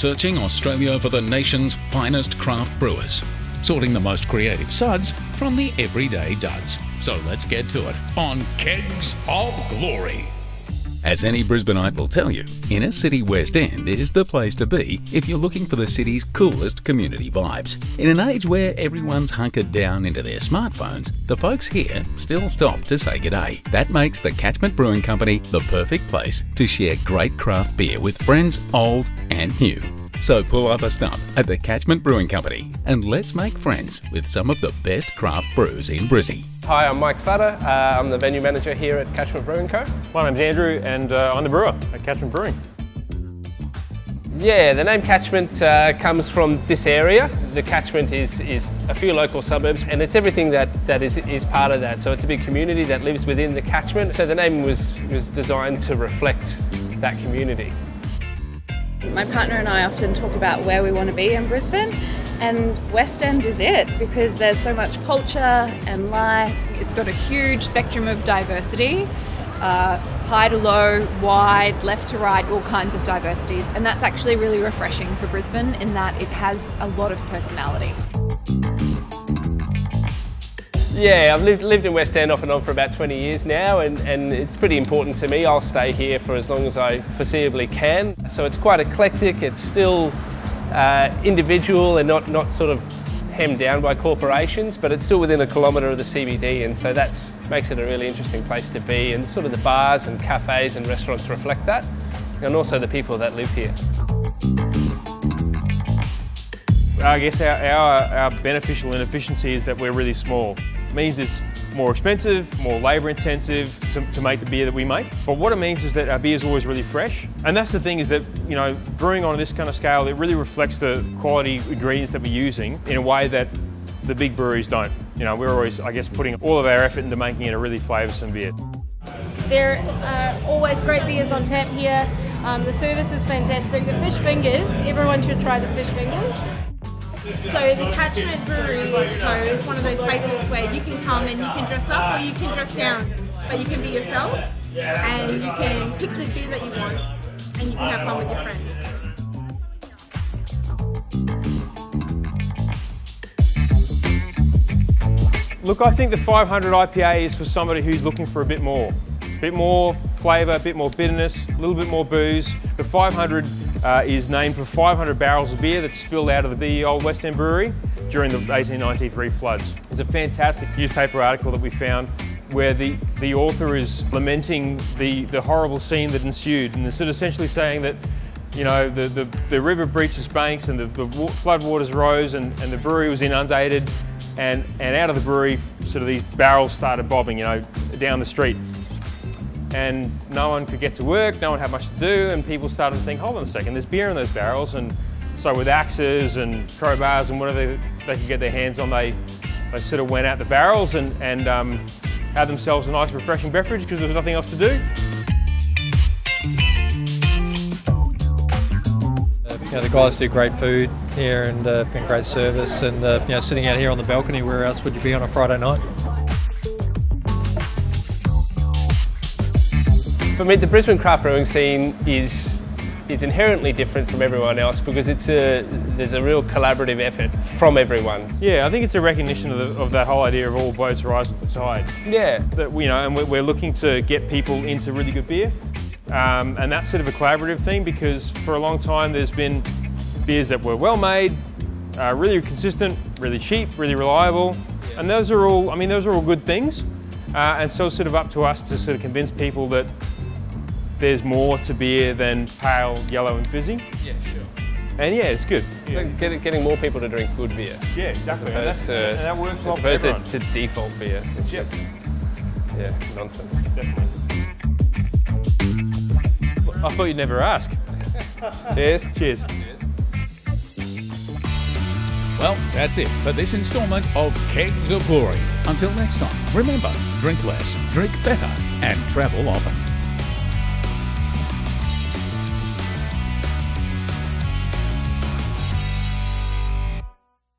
searching Australia for the nation's finest craft brewers, sorting the most creative suds from the everyday duds. So let's get to it on Kegs of Glory. As any Brisbaneite will tell you, inner city West End is the place to be if you're looking for the city's coolest community vibes. In an age where everyone's hunkered down into their smartphones, the folks here still stop to say g'day. That makes the Catchment Brewing Company the perfect place to share great craft beer with friends old and new. So pull up a stump at the Catchment Brewing Company and let's make friends with some of the best craft brews in Brizzy. Hi, I'm Mike Slatter. I'm the venue manager here at Catchment Brewing Co. My name's Andrew and I'm the brewer at Catchment Brewing. Yeah, the name Catchment comes from this area. The catchment is a few local suburbs and it's everything that is part of that. So it's a big community that lives within the catchment. So the name was designed to reflect that community. My partner and I often talk about where we want to be in Brisbane, and West End is it because there's so much culture and life. It's got a huge spectrum of diversity, high to low, wide, left to right, all kinds of diversities, and that's actually really refreshing for Brisbane in that it has a lot of personality. Yeah, I've lived in West End off and on for about 20 years now and it's pretty important to me. I'll stay here for as long as I foreseeably can. So it's quite eclectic, it's still individual and not sort of hemmed down by corporations, but it's still within a kilometre of the CBD, and so that makes it a really interesting place to be, and sort of the bars and cafes and restaurants reflect that, and also the people that live here. I guess our beneficial inefficiency is that we're really small. It means it's more expensive, more labour intensive to make the beer that we make. But what it means is that our beer is always really fresh. And that's the thing, is that, you know, brewing on this kind of scale, it really reflects the quality ingredients that we're using in a way that the big breweries don't. You know, we're always, I guess, putting all of our effort into making it a really flavoursome beer. There are always great beers on tap here. The service is fantastic. The fish fingers, everyone should try the fish fingers. So the Catchment Brewing Co is one of those places where you can come and you can dress up or you can dress down, but you can be yourself and you can pick the beer that you want and you can have fun with your friends. Look, I think the 500 IPA is for somebody who's looking for a bit more flavour, a bit more bitterness, a little bit more booze. The 500 is named for 500 barrels of beer that spilled out of the old West End brewery during the 1893 floods. It's a fantastic newspaper article that we found where the author is lamenting the horrible scene that ensued, and sort of essentially saying that, you know, the river breached its banks and the flood waters rose and the brewery was inundated, and out of the brewery sort of these barrels started bobbing, you know, down the street. And no one could get to work, no one had much to do, and people started to think, hold on a second, there's beer in those barrels. And so with axes and crowbars and whatever they could get their hands on, they sort of went out the barrels and had themselves a nice refreshing beverage because there was nothing else to do. You know, the guys do great food here and been great service, and you know, sitting out here on the balcony, where else would you be on a Friday night? For me, the Brisbane craft brewing scene is inherently different from everyone else because there's a real collaborative effort from everyone. Yeah, I think it's a recognition of that whole idea of all boats rise with the tide. Yeah. That, you know, and we're looking to get people into really good beer. And that's sort of a collaborative thing, because for a long time there's been beers that were well made, really consistent, really cheap, really reliable, and those are all, I mean, those are all good things. And so it's sort of up to us to sort of convince people that there's more to beer than pale, yellow and fizzy. Yeah, sure. And yeah, it's good. Yeah. Getting more people to drink good beer. Yeah, exactly. And that works well for as everyone. opposed to default beer, which is, yeah, nonsense. Definitely. I thought you'd never ask. Cheers. Cheers. Well, that's it for this instalment of Kegs of Glory. Until next time, remember, drink less, drink better, and travel often.